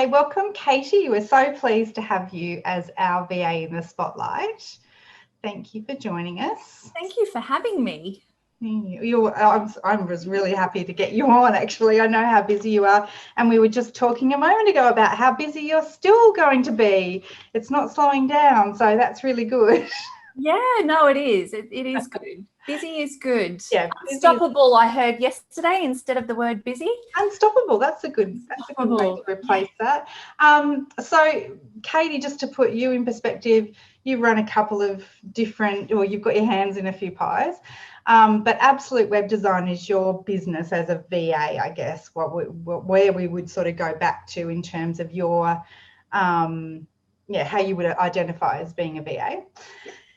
Okay, welcome, Katie. We're so pleased to have you as our VA in the spotlight. Thank you for joining us. Thank you for having me. I was really happy to get you on, actually. I know how busy you are. And we were just talking a moment ago about how busy you're still going to be. It's not slowing down. So that's really good. Yeah, no, it is. It is good. Busy is good. Yeah, unstoppable, I heard yesterday instead of the word busy. Unstoppable. That's a good way to replace that. So, Katie, just to put you in perspective, you run a couple of different, or you've got your hands in a few pies. But Absolute Web Design is your business as a VA, I guess, where we would sort of go back to in terms of your, how you would identify as being a VA.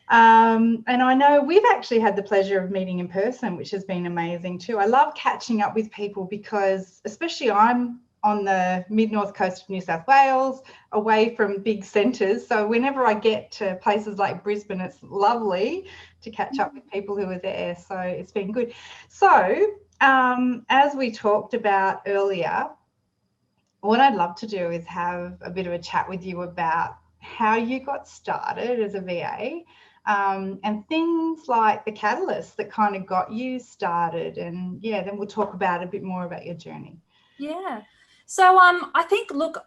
And I know we've actually had the pleasure of meeting in person, which has been amazing too. I love catching up with people because, especially I'm on the mid-north coast of New South Wales, away from big centres. So whenever I get to places like Brisbane, it's lovely to catch up with people who are there. So it's been good. So as we talked about earlier, what I'd love to do is have a bit of a chat with you about how you got started as a VA. And things like the catalyst that kind of got you started, and then we'll talk about a bit more about your journey. Yeah. So I think, look,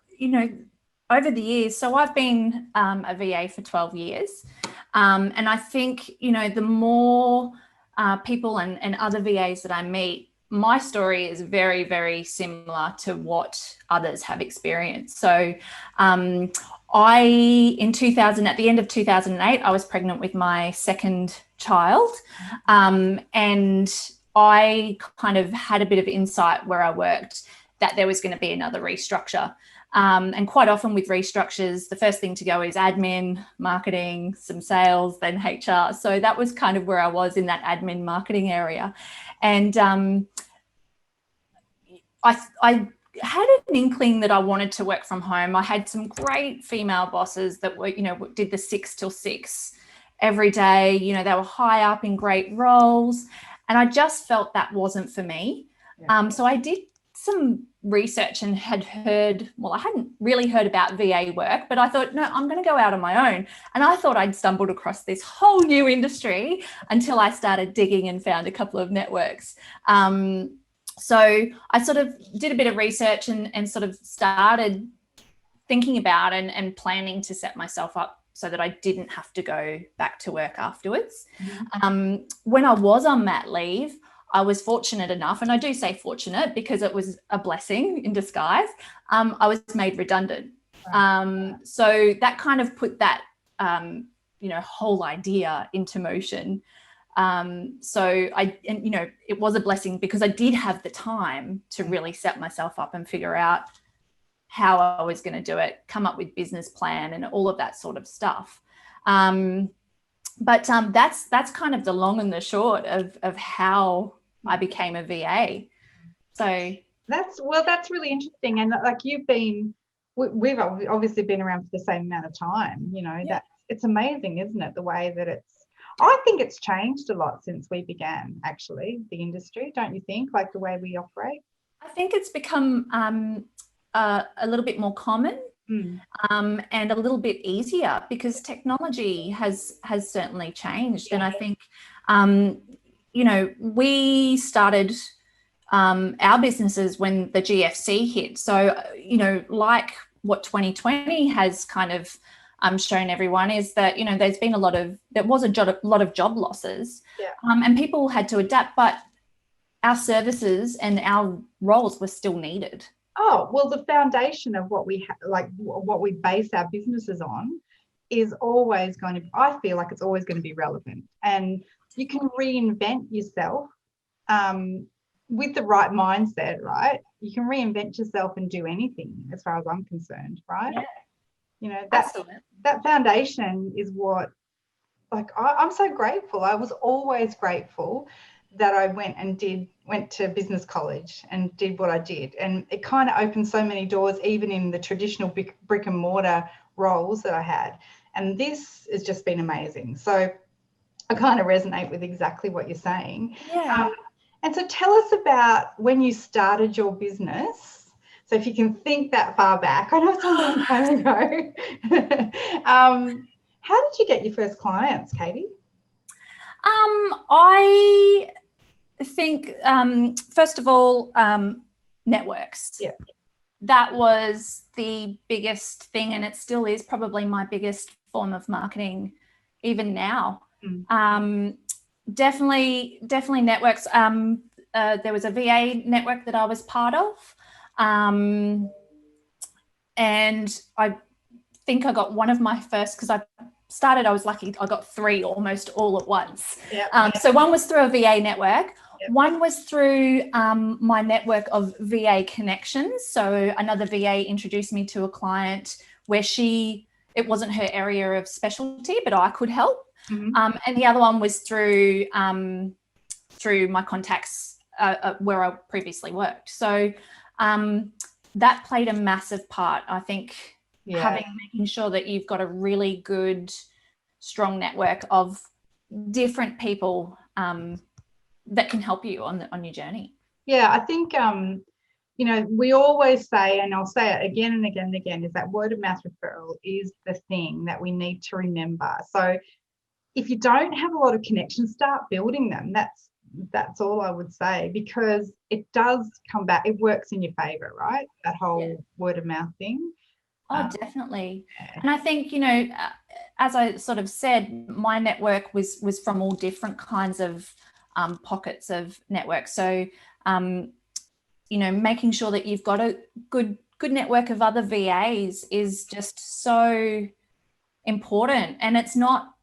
over the years, so I've been a VA for 12 years. And I think, the more people and other VAs that I meet, my story is very, very similar to what others have experienced. So at the end of 2008, I was pregnant with my second child. And I kind of had a bit of insight where I worked that there was going to be another restructure. And quite often with restructures, the first thing to go is admin, marketing, some sales, then HR. So that was kind of where I was in that admin marketing area. And I had an inkling that I wanted to work from home. I had some great female bosses that were, did the 6 till 6 every day. They were high up in great roles. And I just felt that wasn't for me. Yeah. So I did some research and I hadn't really heard about VA work, but I thought, no, I'm going to go out on my own. And I thought I'd stumbled across this whole new industry until I started digging and found a couple of networks. So I sort of did a bit of research and sort of started thinking about and planning to set myself up so that I didn't have to go back to work afterwards. Mm-hmm. When I was on mat leave, I was fortunate enough, and I do say fortunate because it was a blessing in disguise, I was made redundant. So that kind of put that, whole idea into motion. It was a blessing because I did have the time to really set myself up and figure out how I was going to do it, come up with business plan and all of that sort of stuff. But that's kind of the long and the short of how I became a VA. So that's really interesting. And like we've obviously been around for the same amount of time, that it's amazing, isn't it? The way that I think it's changed a lot since we began, actually, the industry, don't you think? Like the way we operate? I think it's become a little bit more common and a little bit easier because technology has certainly changed. And I think, we started our businesses when the GFC hit. So, like what 2020 has kind of shown everyone is that, there was a lot of job losses, and people had to adapt, but our services and our roles were still needed. Oh, well, the foundation of what we what we base our businesses on is always going to, I feel like it's always going to be relevant, and you can reinvent yourself with the right mindset, right? You can reinvent yourself and do anything as far as I'm concerned, right? Yeah. That foundation is what, like, I'm so grateful. I was always grateful that I went to business college and did what I did. And it kind of opened so many doors, even in the traditional brick and mortar roles that I had. And this has just been amazing. So I kind of resonate with exactly what you're saying. Yeah. And so tell us about when you started your business. So if you can think that far back, I know it's a long time ago. How did you get your first clients, Katie? I think, first of all, networks. Yeah. That was the biggest thing, and it still is probably my biggest form of marketing even now. Definitely networks. There was a VA network that I was part of, and I think I got one of my first, because I was lucky, I got 3 almost all at once. So one was through a VA network. One was through my network of VA connections. So another VA introduced me to a client where it wasn't her area of specialty, but I could help. And the other one was through my contacts where I previously worked. So that played a massive part, I think. Making sure that you've got a really good, strong network of different people that can help you on your journey. Yeah, I think we always say, and I'll say it again and again and again, is that word of mouth referral is the thing that we need to remember. So if you don't have a lot of connections, start building them. That's all I would say, because it does come back. It works in your favor, right? That whole word of mouth thing. Oh, definitely. And I think, as I sort of said, my network was from all different kinds of pockets of network. So, making sure that you've got a good network of other VAs is just so important. And it's not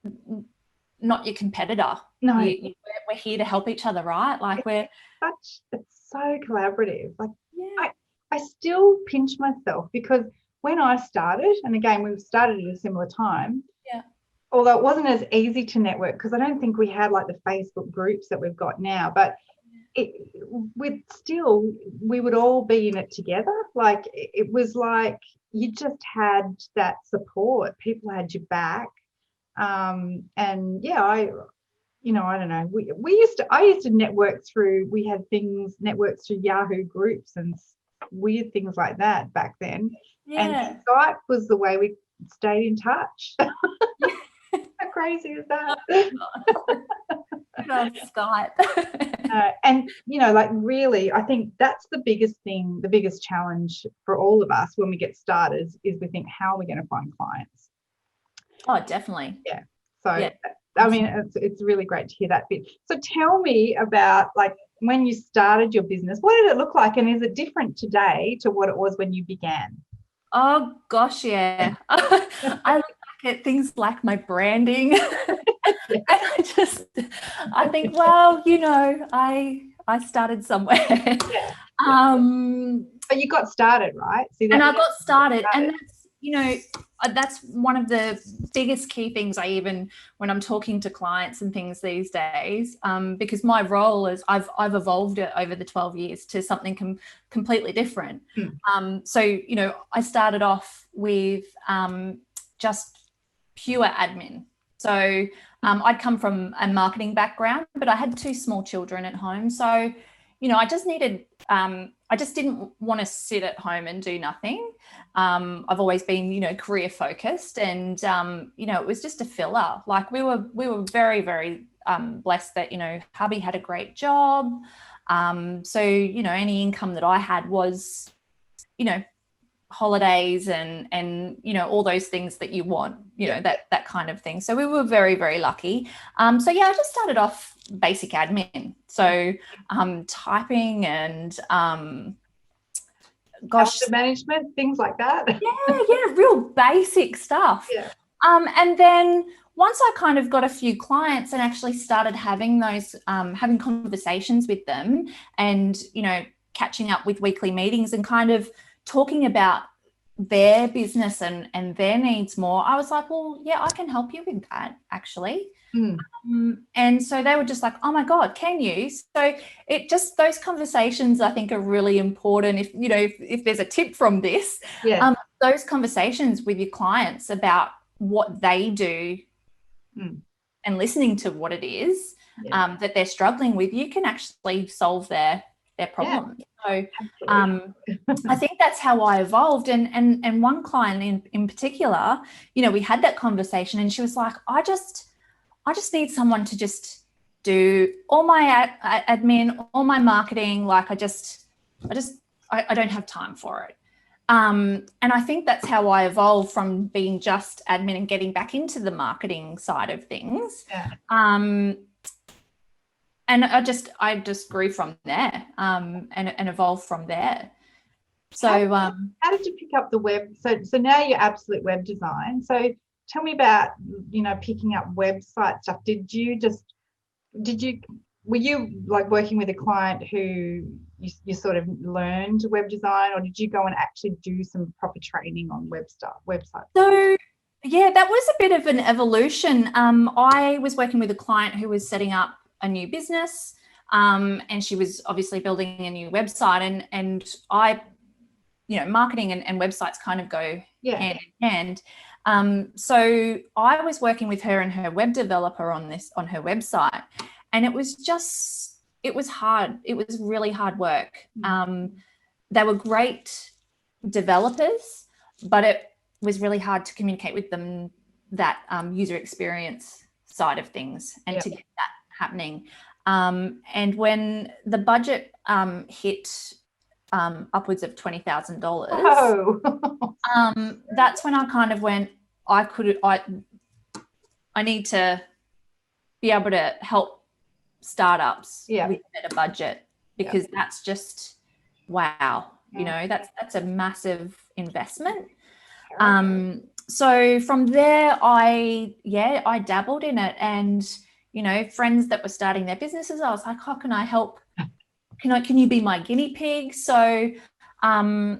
your competitor. No. We're here to help each other, right? Like it's so collaborative. Like I still pinch myself, because when I started, and again, we started at a similar time, although it wasn't as easy to network, because I don't think we had like the Facebook groups that we've got now, but we would all be in it together. Like it was like you just had that support. People had your back. And I don't know. I used to network through. We had networks through Yahoo groups and weird things like that back then. And Skype was the way we stayed in touch. How crazy is that? Skype. And really, I think that's the biggest thing, the biggest challenge for all of us when we get started is we think, how are we going to find clients? Oh, definitely. Yeah. So I mean, it's really great to hear that bit. So tell me about, like, when you started your business, what did it look like, and is it different today to what it was when you began? Oh gosh, yeah. I look back at things like my branding, and I think, well, I started somewhere. But you got started, right? And I got started, and that's one of the biggest key things when I'm talking to clients and things these days, because my role is I've evolved it over the 12 years to something completely different. So, I started off with just pure admin. So I'd come from a marketing background, but I had 2 small children at home. So, I just needed, I just didn't want to sit at home and do nothing. I've always been, career focused, and, it was just a filler. Like we were very, very blessed that, hubby had a great job. So, any income that I had was, holidays and all those things that you want, that kind of thing. So we were very, very lucky. I just started off basic admin. So typing and cost management, things like that. Real basic stuff. And then once I kind of got a few clients and actually started having those having conversations with them, and catching up with weekly meetings and kind of talking about their business and their needs more, I was like, well, yeah, I can help you with that, actually. And so they were just like, oh my God, can you? So those conversations, I think, are really important. If there's a tip from this, those conversations with your clients about what they do and listening to what it is that they're struggling with, you can actually solve their problems. So I think that's how I evolved. And one client in particular, you know, we had that conversation and she was like, I just need someone to just do all my admin, all my marketing. Like I don't have time for it. And I think that's how I evolved from being just admin and getting back into the marketing side of things. Yeah. And I just grew from there, and evolved from there. So how did you pick up the web? So now you're absolute web design. So tell me about, you know, picking up website stuff. Were you like working with a client who you sort of learned web design, or did you go and actually do some proper training on websites? So yeah, that was a bit of an evolution. I was working with a client who was setting up a new business, and she was obviously building a new website, and I, you know, marketing and websites kind of go hand in hand. So I was working with her and her web developer on her website, and it was hard. It was really hard work. They were great developers, but it was really hard to communicate with them that user experience side of things and to get that happening. And when the budget hit upwards of $20,000, that's when I kind of went, I need to be able to help startups with a better budget, because that's just, wow, you know, that's a massive investment. So from there, I dabbled in it, and, you know, friends that were starting their businesses, I was like, how can I help? Can you be my guinea pig? So, you know,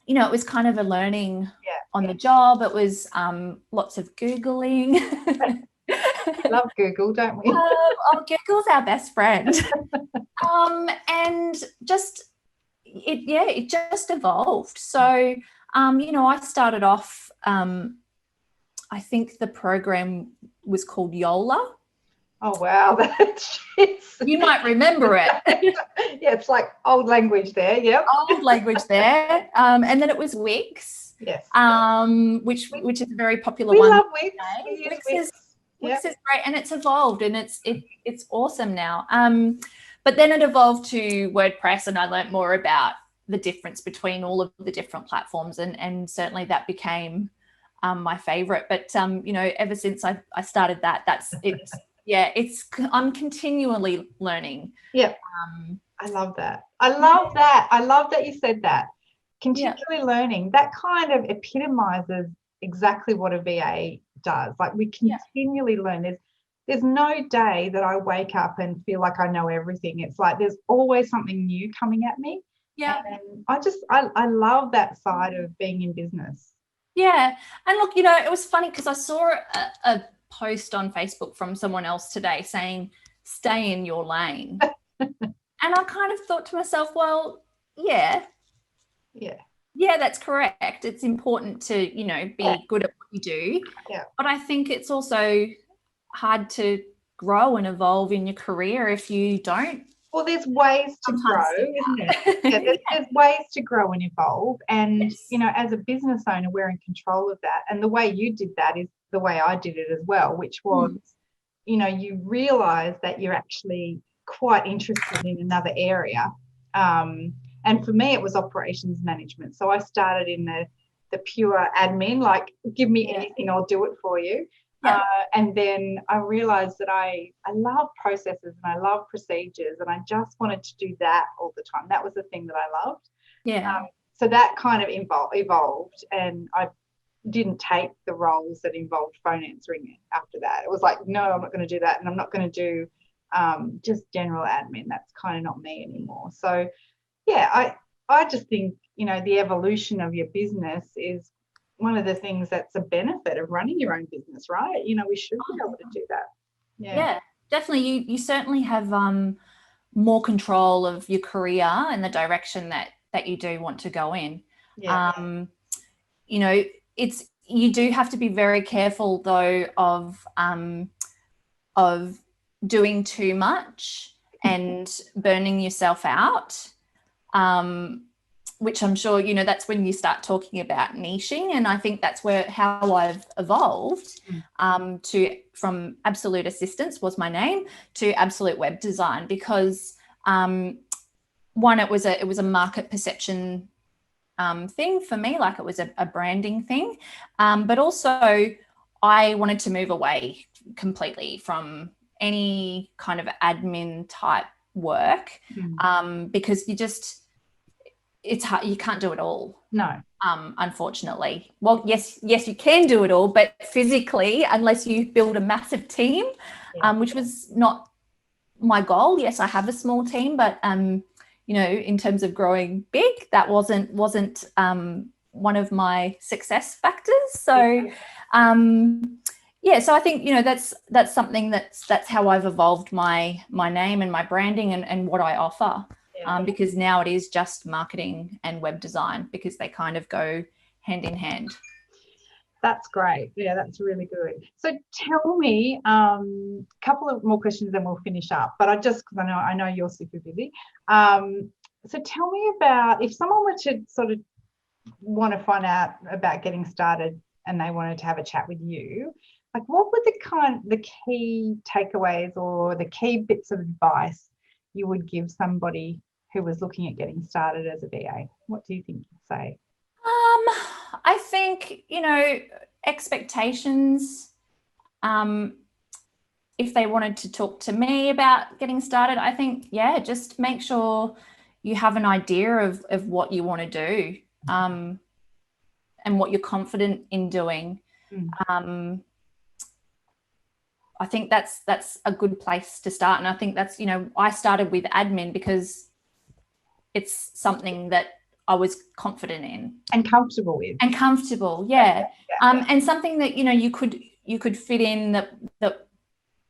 it was kind of a learning on the job. It was lots of Googling. Love Google, don't we? Google's our best friend. And just, it just evolved. So, you know, I started off, I think the program was called Yola. Oh, wow. You might remember it. Yeah, it's like old language there. Yep. Old language there. And then it was Wix. Yes. Which is a very popular we one. Love Wix. Wix is great, and it's evolved, and it's awesome now. But then it evolved to WordPress, and I learned more about the difference between all of the different platforms, and certainly that became my favorite. But you know, ever since I started that, that's it. I'm continually learning. Yeah. I love that. I love that you said that. Continually learning. That kind of epitomizes exactly what a VA does. Like, we continually learn. There's no day that I wake up and feel like I know everything. It's like there's always something new coming at me. Yeah. And I love that side of being in business. Yeah. And look, you know, it was funny because I saw a post on Facebook from someone else today saying, stay in your lane. And I kind of thought to myself, well, yeah, that's correct. It's important to, you know, be good at what you do. Yeah. But I think it's also hard to grow and evolve in your career if you don't. Well, there's ways to grow, isn't it? There's ways to grow and evolve. And, you know, as a business owner, we're in control of that. And the way you did that is the way I did it as well, which was, you know, you realise that you're actually quite interested in another area. And for me, it was operations management. So I started in the pure admin, like, give me anything, I'll do it for you. Yeah. And then I realised that I love processes and I love procedures, and I just wanted to do that all the time. That was the thing that I loved. Yeah. So that kind of evolved, and I didn't take the roles that involved phone answering after that. It was like, no, I'm not going to do that, and I'm not going to do just general admin. That's kind of not me anymore. So, yeah, I just think, you know, the evolution of your business is one of the things that's a benefit of running your own business, right? You know, we should be able to do that. Yeah, definitely. You certainly have more control of your career and the direction that you do want to go in. Yeah. You know, you do have to be very careful though of doing too much and burning yourself out. which I'm sure, that's when you start talking about niching. And I think that's how I've evolved from Absolute Assistance was my name to Absolute Web Design, because one, it was a market perception thing for me, like it was a branding thing. But also I wanted to move away completely from any kind of admin type work because it's hard. You can't do it all. No. Unfortunately. Well, yes, you can do it all, but physically, unless you build a massive team, which was not my goal. Yes, I have a small team, but in terms of growing big, that wasn't one of my success factors. So so I think that's something that's how I've evolved my name and my branding and what I offer. Because now it is just marketing and web design, because they kind of go hand in hand. That's great. Yeah, that's really good. So tell me a couple of more questions, then we'll finish up. But because I know you're super busy. So tell me about, if someone were to sort of want to find out about getting started and they wanted to have a chat with you, like what were the key takeaways or the key bits of advice you would give somebody who was looking at getting started as a VA? What do you think you'd say? I think, expectations. If they wanted to talk to me about getting started, I think, just make sure you have an idea of what you want to do and what you're confident in doing. I think that's a good place to start. And I think that's, I started with admin because it's something that I was confident in. And comfortable with. And comfortable, yeah. And something that, you could fit in that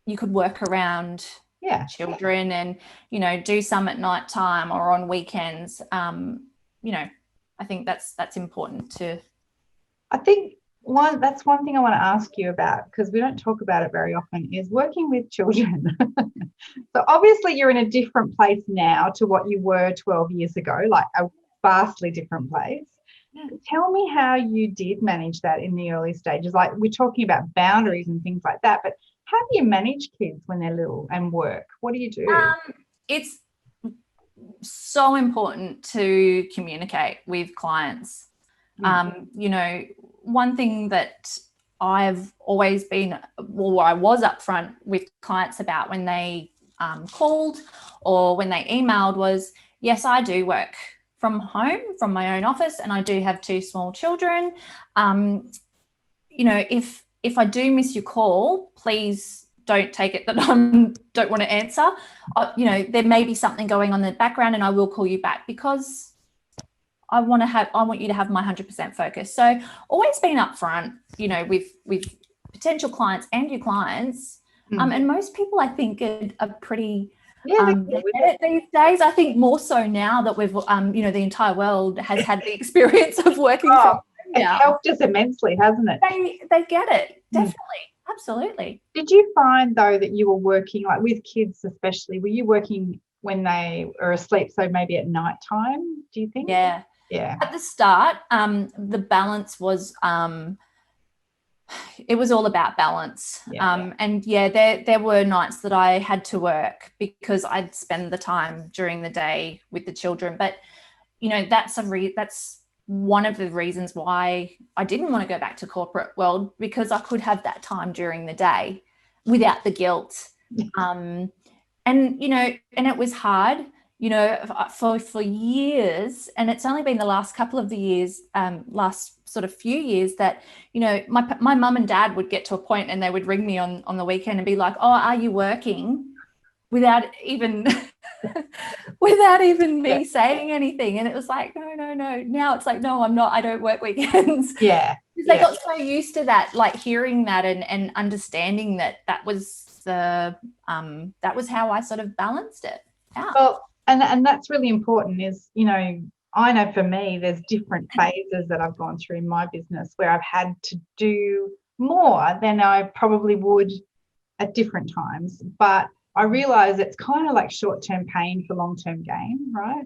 you could work around children and, do some at night time or on weekends. I think that's important too. I think that's one thing I want to ask you about, because we don't talk about it very often, is working with children. So obviously you're in a different place now to what you were 12 years ago, like a vastly different place. Tell me how you did manage that in the early stages. Like, we're talking about boundaries and things like that, but how do you manage kids when they're little and work? What do you do? It's so important to communicate with clients. One thing that I've always been, I was upfront with clients about when they called or when they emailed was, yes, I do work from home, from my own office, and I do have 2 small children. If I do miss your call, please don't take it that I don't want to answer. There may be something going on in the background, and I will call you back because I want you to have my 100% focus. So always being upfront, with potential clients and your clients. And most people, I think, are pretty they get it these days. I think more so now that we've, the entire world has had the experience of working from home now. It's helped us immensely, hasn't it? They get it, definitely. Absolutely. Did you find, though, that you were working, like with kids especially, were you working when they are asleep, so maybe at night time, do you think? Yeah. At the start, the balance was it was all about balance. And there were nights that I had to work because I'd spend the time during the day with the children. But, that's one of the reasons why I didn't want to go back to corporate world, because I could have that time during the day without the guilt. And it was hard, for years. And it's only been the last couple of the years, last sort of few years that, my mum and dad would get to a point and they would ring me on the weekend and be like, oh, are you working? Without even me saying anything. And it was like, no. Now it's like, no, I'm not. I don't work weekends. Yeah. Because they got so used to that, like hearing that and understanding that was how I sort of balanced it out. Well, and that's really important is, I know for me, there's different phases that I've gone through in my business where I've had to do more than I probably would at different times. But I realize it's kind of like short-term pain for long-term gain, right?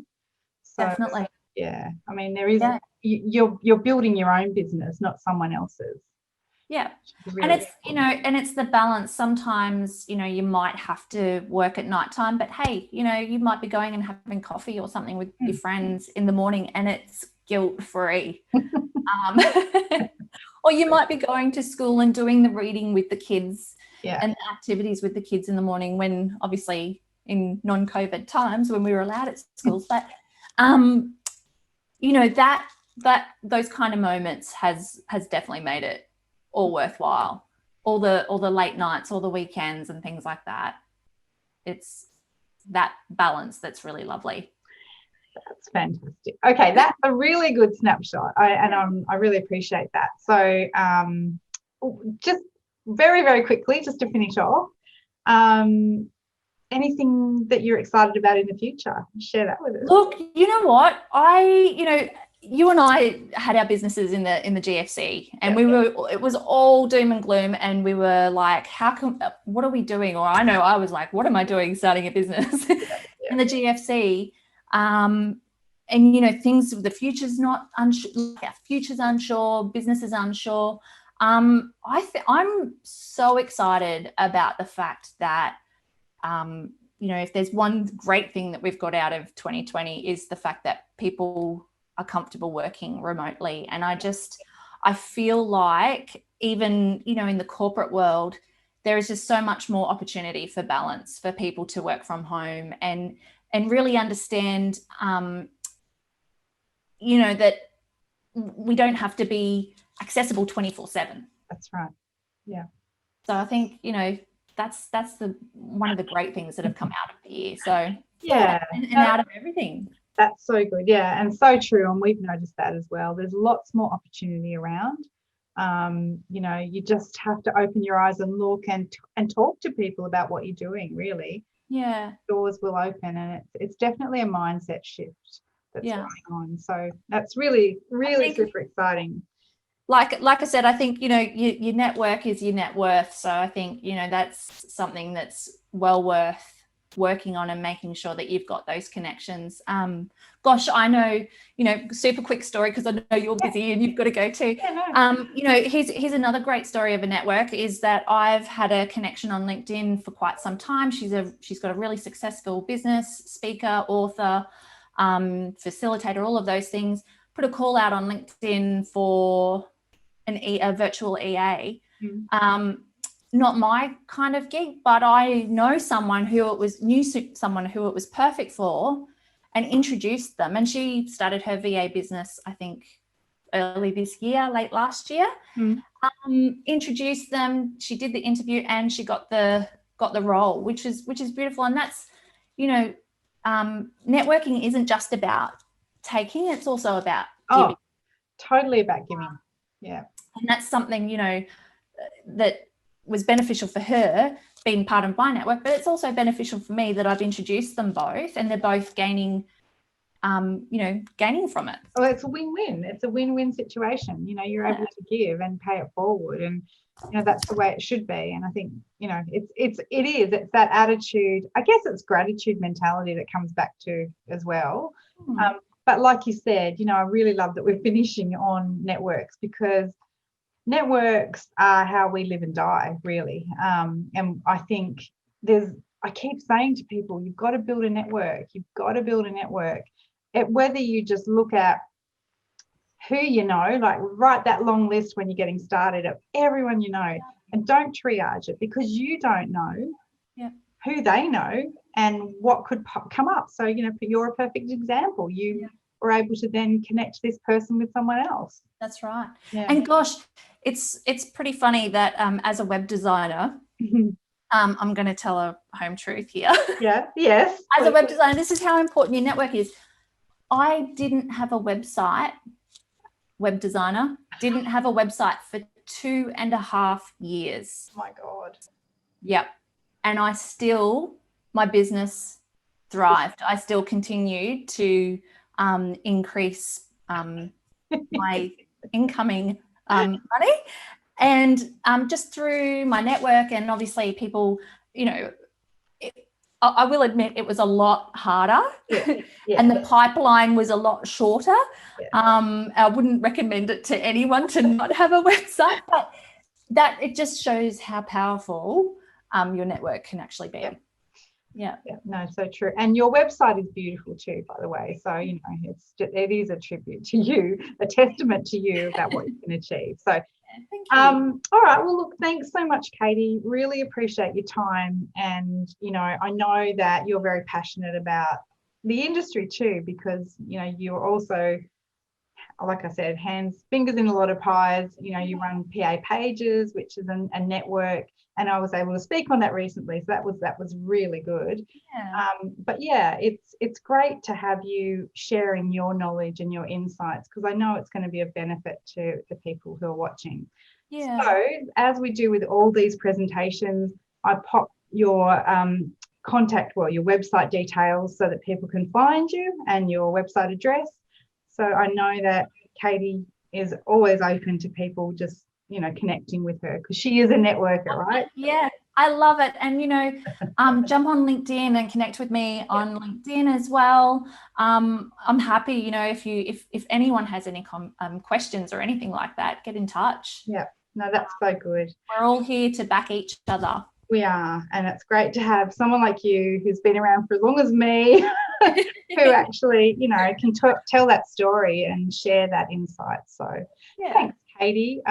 So, definitely. yeah, I mean, there is, you're building your own business, not someone else's. Yeah. Really, and it's, you know, and it's the balance. Sometimes, you know, you might have to work at nighttime, but hey, you know, you might be going and having coffee or something with your friends in the morning and it's guilt-free. Or you might be going to school and doing the reading with the kids and the activities with the kids in the morning, when obviously in non-COVID times when we were allowed at schools. But you know, that those kind of moments has definitely made it all worthwhile. All the late nights, all the weekends and things like that. It's that balance that's really lovely. That's fantastic. Okay, that's a really good snapshot. I really appreciate that. So just very, very quickly, just to finish off, anything that you're excited about in the future? Share that with us. Look, you know what? You and I had our businesses in the GFC, and it was all doom and gloom, and we were like, what are we doing? Or I know I was like, what am I doing starting a business in the GFC? And you know, the future's not unsure, our future's unsure, business is unsure. I'm so excited about the fact that you know, if there's one great thing that we've got out of 2020 is the fact that people are comfortable working remotely. And I feel like even, you know, in the corporate world, there is just so much more opportunity for balance for people to work from home and really understand, you know, that we don't have to be accessible 24/7. That's right. Yeah. So I think, you know, that's one of the great things that have come out of the year. So and out of everything. That's so good. Yeah, and so true. And we've noticed that as well. There's lots more opportunity around. You know, you just have to open your eyes and look and talk to people about what you're doing, really. Yeah. Doors will open, and it's definitely a mindset shift that's going on. So that's really, really super exciting. Like I said, I think, you know, your network is your net worth. So I think, you know, that's something that's well worth working on and making sure that you've got those connections. Gosh, I know, you know, super quick story because I know you're busy and you've got to go too. You know, here's another great story of a network is that I've had a connection on LinkedIn for quite some time. She's got a really successful business, speaker, author, facilitator, all of those things. Put a call out on LinkedIn for a virtual EA. Not my kind of gig, but I know someone who it was perfect for, and introduced them. And she started her VA business, I think, early this year, late last year. Introduced them. She did the interview, and she got the role, which is beautiful. And that's, you know, networking isn't just about taking; it's also about giving. Totally about giving. Yeah. And that's something, you know, that was beneficial for her being part of my network, but it's also beneficial for me that I've introduced them both, and they're both gaining from it. Well, it's a win-win. It's a win-win situation. You know, you're able to give and pay it forward, and you know that's the way it should be. And I think, you know, it's that attitude. I guess it's gratitude mentality that comes back to as well. But like you said, you know, I really love that we're finishing on networks, because networks are how we live and die, really. And I think I keep saying to people, you've got to build a network. You've got to build a network. Whether you just look at who you know, like write that long list when you're getting started of everyone you know, and don't triage it, because you don't know who they know and what could come up. So, you know, you're a perfect example. You were able to then connect this person with someone else. That's right. And gosh, it's pretty funny that as a web designer, I'm going to tell a home truth here. Yes. As a web designer, this is how important your network is. I didn't have a website. Web designer didn't have a website for 2.5 years. Oh my God. Yep. And my business thrived. I still continued to increase my incoming money, and just through my network, and obviously people, you know, I will admit it was a lot harder. Yeah. And the pipeline was a lot shorter. Yeah. I wouldn't recommend it to anyone to not have a website, but that it just shows how powerful your network can actually be. Yeah. No, so true. And your website is beautiful too, by the way. So, you know, it is a tribute to you, a testament to you about what you can achieve. So, thank you. All right. Well, look, thanks so much, Katie. Really appreciate your time. And, you know, I know that you're very passionate about the industry too, because, you know, you're also, like I said, fingers in a lot of pies. You know, you run PA Pages, which is a network, and I was able to speak on that recently. So that was really good. Yeah. But yeah, it's great to have you sharing your knowledge and your insights, because I know it's going to be a benefit to the people who are watching. Yeah. So as we do with all these presentations, I pop your your website details so that people can find you, and your website address. So I know that Katie is always open to people just, you know, connecting with her, because she is a networker, right? Yeah, I love it. And, you know, jump on LinkedIn and connect with me on LinkedIn as well. I'm happy, you know, if anyone has any questions or anything like that, get in touch. Yeah, no, that's so good. We're all here to back each other. We are, and it's great to have someone like you who's been around for as long as me, who actually, you know, can tell that story and share that insight. So thanks, Katie.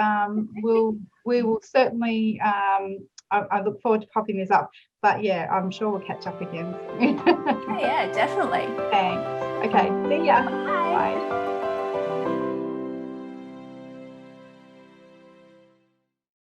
We will certainly, I look forward to popping this up, but yeah, I'm sure we'll catch up again. Yeah, definitely. Thanks. Okay, see ya. Bye.